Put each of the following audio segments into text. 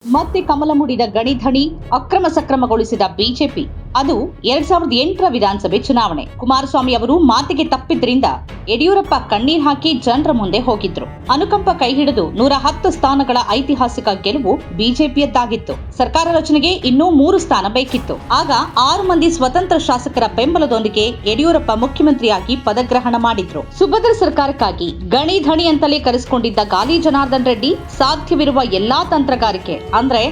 ಮತ್ತೆ ಕಮಲ ಮುಡಿದ ಗಣಿಧಣಿ ಅಕ್ರಮ ಸಕ್ರಮಗೊಳಿಸಿದ ಬಿಜೆಪಿ. ಅದು 2008ರ ವಿಧಾನಸಭೆ ಚುನಾವಣೆ. ಕುಮಾರಸ್ವಾಮಿ ಅವರು ಮಾತಿಗೆ ತಪ್ಪಿದ್ರಿಂದ ಯಡಿಯೂರಪ್ಪ ಕಣ್ಣೀರ್ ಹಾಕಿ ಜನರ ಮುಂದೆ ಹೋಗಿದ್ರು. ಅನುಕಂಪ ಕೈ ಹಿಡಿದು 110 ಸ್ಥಾನಗಳ ಐತಿಹಾಸಿಕ ಗೆಲುವು ಬಿಜೆಪಿಯದ್ದಾಗಿತ್ತು. ಸರ್ಕಾರ ರಚನೆಗೆ ಇನ್ನೂ 3 ಸ್ಥಾನ ಬೇಕಿತ್ತು. ಆಗ 6 ಮಂದಿ ಸ್ವತಂತ್ರ ಶಾಸಕರ ಬೆಂಬಲದೊಂದಿಗೆ ಯಡಿಯೂರಪ್ಪ ಮುಖ್ಯಮಂತ್ರಿಯಾಗಿ ಪದಗ್ರಹಣ ಮಾಡಿದ್ರು. ಸುಭದ್ರ ಸರ್ಕಾರಕ್ಕಾಗಿ ಗಣಿಧಣಿ ಅಂತಲೇ ಕರೆಸಿಕೊಂಡಿದ್ದ ಗಾಲಿ ಜನಾರ್ದನ್ ರೆಡ್ಡಿ ಸಾಧ್ಯವಿರುವ ಎಲ್ಲಾ ತಂತ್ರಗಾರಿಕೆ ಅಂದ್ರೆ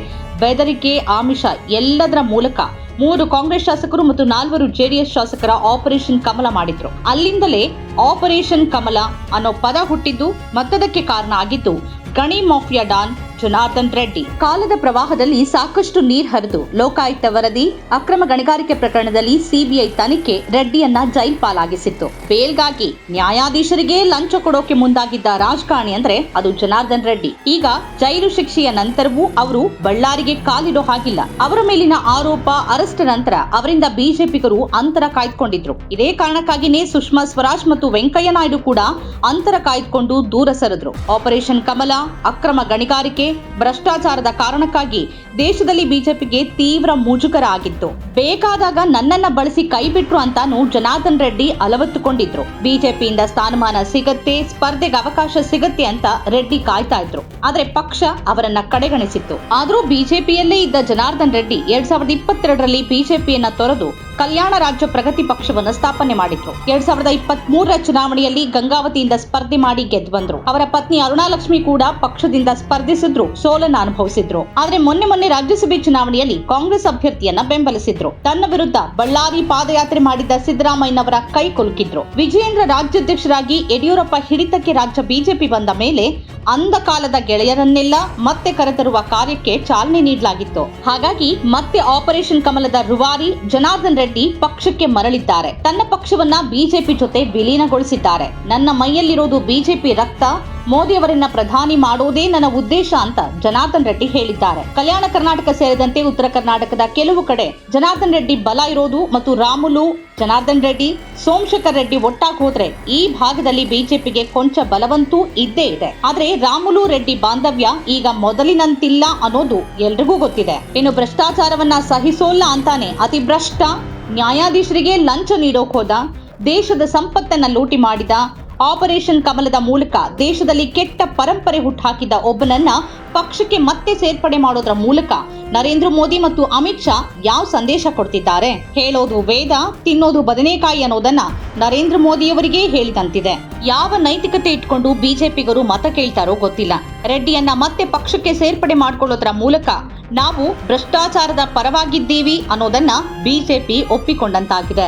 ಬೆದರಿಕೆ, ಆಮಿಷ ಎಲ್ಲದರ ಮೂಲಕ 3 ಕಾಂಗ್ರೆಸ್ ಶಾಸಕರು ಮತ್ತು 4 ಜೆಡಿಎಸ್ ಶಾಸಕರ ಆಪರೇಷನ್ ಕಮಲ ಮಾಡಿದ್ರು. ಅಲ್ಲಿಂದಲೇ ಆಪರೇಷನ್ ಕಮಲ ಅನ್ನೋ ಪದ ಹುಟ್ಟಿದ್ದು ಮತ್ತದಕ್ಕೆ ಕಾರಣ ಆಗಿದ್ದು ಗಣಿ ಮಾಫಿಯಾ ಡಾನ್ ಜನಾರ್ದನ್ ರೆಡ್ಡಿ. ಕಾಲದ ಪ್ರವಾಹದಲ್ಲಿ ಸಾಕಷ್ಟು ನೀರು ಹರಿದು ಲೋಕಾಯುಕ್ತ ವರದಿ, ಅಕ್ರಮ ಗಣಿಗಾರಿಕೆ ಪ್ರಕರಣದಲ್ಲಿ ಸಿಬಿಐ ತನಿಖೆ ರೆಡ್ಡಿಯನ್ನ ಜೈಲ್ ಪಾಲಾಗಿಸಿತ್ತು. ಬೇಲ್ಗಾಗಿ ನ್ಯಾಯಾಧೀಶರಿಗೆ ಲಂಚ ಕೊಡೋಕೆ ಮುಂದಾಗಿದ್ದ ರಾಜಕಾರಣಿ ಅಂದ್ರೆ ಅದು ಜನಾರ್ದನ್ ರೆಡ್ಡಿ. ಈಗ ಜೈಲು ಶಿಕ್ಷೆಯ ನಂತರವೂ ಅವರು ಬಳ್ಳಾರಿಗೆ ಕಾಲಿಡೋ ಹಾಗಿಲ್ಲ. ಅವರ ಮೇಲಿನ ಆರೋಪ, ಅರೆಸ್ಟ್ ನಂತರ ಅವರಿಂದ ಬಿಜೆಪಿಗರು ಅಂತರ ಕಾಯ್ದುಕೊಂಡಿದ್ರು. ಇದೇ ಕಾರಣಕ್ಕಾಗಿನೇ ಸುಷ್ಮಾ ಸ್ವರಾಜ್ ಮತ್ತು ವೆಂಕಯ್ಯ ನಾಯ್ಡು ಕೂಡ ಅಂತರ ಕಾಯ್ದುಕೊಂಡು ದೂರ ಸರಿದ್ರು. ಆಪರೇಷನ್ ಕಮಲ, ಅಕ್ರಮ ಗಣಿಗಾರಿಕೆ, ಭ್ರಷ್ಟಾಚಾರದ ಕಾರಣಕ್ಕಾಗಿ ದೇಶದಲ್ಲಿ ಬಿಜೆಪಿಗೆ ತೀವ್ರ ಮುಜುಗರ ಆಗಿತ್ತು. ಬೇಕಾದಾಗ ನನ್ನನ್ನ ಬಳಸಿ ಕೈ ಬಿಟ್ರು ಅಂತಾನು ಜನಾರ್ದನ್ ರೆಡ್ಡಿ ಅಲವತ್ತುಕೊಂಡಿದ್ರು. ಬಿಜೆಪಿಯಿಂದ ಸ್ಥಾನಮಾನ ಸಿಗತ್ತೆ, ಸ್ಪರ್ಧೆಗೆ ಅವಕಾಶ ಸಿಗತ್ತೆ ಅಂತ ರೆಡ್ಡಿ ಕಾಯ್ತಾ ಇದ್ರು. ಆದ್ರೆ ಪಕ್ಷ ಅವರನ್ನ ಕಡೆಗಣಿಸಿತ್ತು. ಆದ್ರೂ ಬಿಜೆಪಿಯಲ್ಲೇ ಇದ್ದ ಜನಾರ್ದನ್ ರೆಡ್ಡಿ 2022ರಲ್ಲಿ ಬಿಜೆಪಿಯನ್ನ ತೊರೆದು ಕಲ್ಯಾಣ ರಾಜ್ಯ ಪ್ರಗತಿ ಪಕ್ಷವನ್ನು ಸ್ಥಾಪನೆ ಮಾಡಿದ್ರು. 2023ರ ಚುನಾವಣೆಯಲ್ಲಿ ಗಂಗಾವತಿಯಿಂದ ಸ್ಪರ್ಧೆ ಮಾಡಿ ಗೆದ್ದು ಬಂದ್ರು. ಅವರ ಪತ್ನಿ ಅರುಣಾಲಕ್ಷ್ಮಿ ಕೂಡ ಪಕ್ಷದಿಂದ ಸ್ಪರ್ಧಿಸಿದ್ರು, ಸೋಲನ್ನು ಅನುಭವಿಸಿದ್ರು. ಆದ್ರೆ ಮೊನ್ನೆ ರಾಜ್ಯಸಭೆ ಚುನಾವಣೆಯಲ್ಲಿ ಕಾಂಗ್ರೆಸ್ ಅಭ್ಯರ್ಥಿಯನ್ನ ಬೆಂಬಲಿಸಿದ್ರು. ತನ್ನ ವಿರುದ್ಧ ಬಳ್ಳಾರಿ ಪಾದಯಾತ್ರೆ ಮಾಡಿದ್ದ ಸಿದ್ದರಾಮಯ್ಯನವರ ಕೈ ಕುಲುಕಿದ್ರು. ವಿಜಯೇಂದ್ರ ರಾಜ್ಯಾಧ್ಯಕ್ಷರಾಗಿ ಯಡಿಯೂರಪ್ಪ ಹಿಡಿತಕ್ಕೆ ರಾಜ್ಯ ಬಿಜೆಪಿ ಬಂದ ಮೇಲೆ ಅಂದ ಕಾಲದ ಗೆಳೆಯರನ್ನೆಲ್ಲ ಮತ್ತೆ ಕರೆತರುವ ಕಾರ್ಯಕ್ಕೆ ಚಾಲನೆ ನೀಡಲಾಗಿತ್ತು. ಹಾಗಾಗಿ ಮತ್ತೆ ಆಪರೇಷನ್ ಕಮಲದ ರೂವಾರಿ ಜನಾರ್ದನ್ ರೆಡ್ಡಿ ಪಕ್ಷಕ್ಕೆ ಮರಳಿದ್ದಾರೆ. ತನ್ನ ಪಕ್ಷವನ್ನ ಬಿಜೆಪಿ ಜೊತೆ ವಿಲೀನಗೊಳಿಸಿದ್ದಾರೆ. ನನ್ನ ಮೈಯಲ್ಲಿರೋದು ಬಿಜೆಪಿ ರಕ್ತ, ಮೋದಿ ಅವರನ್ನ ಪ್ರಧಾನಿ ಮಾಡೋದೇ ನನ್ನ ಉದ್ದೇಶ ಅಂತ ಜನಾರ್ದನ್ ರೆಡ್ಡಿ ಹೇಳಿದ್ದಾರೆ. ಕಲ್ಯಾಣ ಕರ್ನಾಟಕ ಸೇರಿದಂತೆ ಉತ್ತರ ಕರ್ನಾಟಕದ ಕೆಲವು ಕಡೆ ಜನಾರ್ದನ್ ರೆಡ್ಡಿ ಬಲ ಇರೋದು ಮತ್ತು ರಾಮುಲು, ಜನಾರ್ದನ್ ರೆಡ್ಡಿ, ಸೋಮಶೇಖರ್ ರೆಡ್ಡಿ ಒಟ್ಟಾಗಿ ಹೋದ್ರೆ ಈ ಭಾಗದಲ್ಲಿ ಬಿಜೆಪಿಗೆ ಕೊಂಚ ಬಲವಂತೂ ಇದ್ದೇ ಇದೆ. ಆದ್ರೆ ರಾಮುಲು ರೆಡ್ಡಿ ಬಾಂಧವ್ಯ ಈಗ ಮೊದಲಿನಂತಿಲ್ಲ ಅನ್ನೋದು ಎಲ್ರಿಗೂ ಗೊತ್ತಿದೆ. ಇನ್ನು ಭ್ರಷ್ಟಾಚಾರವನ್ನ ಸಹಿಸೋಲ್ಲ ಅಂತಾನೆ ಅತಿಭ್ರಷ್ಟ, ನ್ಯಾಯಾಧೀಶರಿಗೆ ಲಂಚ ನೀಡೋಕ್ ಹೋದ, ದೇಶದ ಸಂಪತ್ತನ್ನ ಲೂಟಿ ಮಾಡಿದ, ಆಪರೇಷನ್ ಕಮಲದ ಮೂಲಕ ದೇಶದಲ್ಲಿ ಕೆಟ್ಟ ಪರಂಪರೆ ಹುಟ್ಟುಹಾಕಿದ ಒಬ್ಬನನ್ನ ಪಕ್ಷಕ್ಕೆ ಮತ್ತೆ ಸೇರ್ಪಡೆ ಮಾಡೋದ್ರ ಮೂಲಕ ನರೇಂದ್ರ ಮೋದಿ ಮತ್ತು ಅಮಿತ್ ಶಾ ಯಾವ ಸಂದೇಶ ಕೊಡ್ತಿದ್ದಾರೆ? ಹೇಳೋದು ವೇದ, ತಿನ್ನೋದು ಬದನೆಕಾಯಿ ಅನ್ನೋದನ್ನ ನರೇಂದ್ರ ಮೋದಿಯವರಿಗೆ ಹೇಳಿದಂತಿದೆ. ಯಾವ ನೈತಿಕತೆ ಇಟ್ಕೊಂಡು ಬಿಜೆಪಿಗರು ಮತ ಕೇಳ್ತಾರೋ ಗೊತ್ತಿಲ್ಲ. ರೆಡ್ಡಿಯನ್ನ ಮತ್ತೆ ಪಕ್ಷಕ್ಕೆ ಸೇರ್ಪಡೆ ಮಾಡ್ಕೊಳ್ಳೋದ್ರ ಮೂಲಕ ನಾವು ಭ್ರಷ್ಟಾಚಾರದ ಪರವಾಗಿದ್ದೀವಿ ಅನ್ನೋದನ್ನ ಬಿಜೆಪಿ ಒಪ್ಪಿಕೊಂಡಂತಾಗಿದೆ.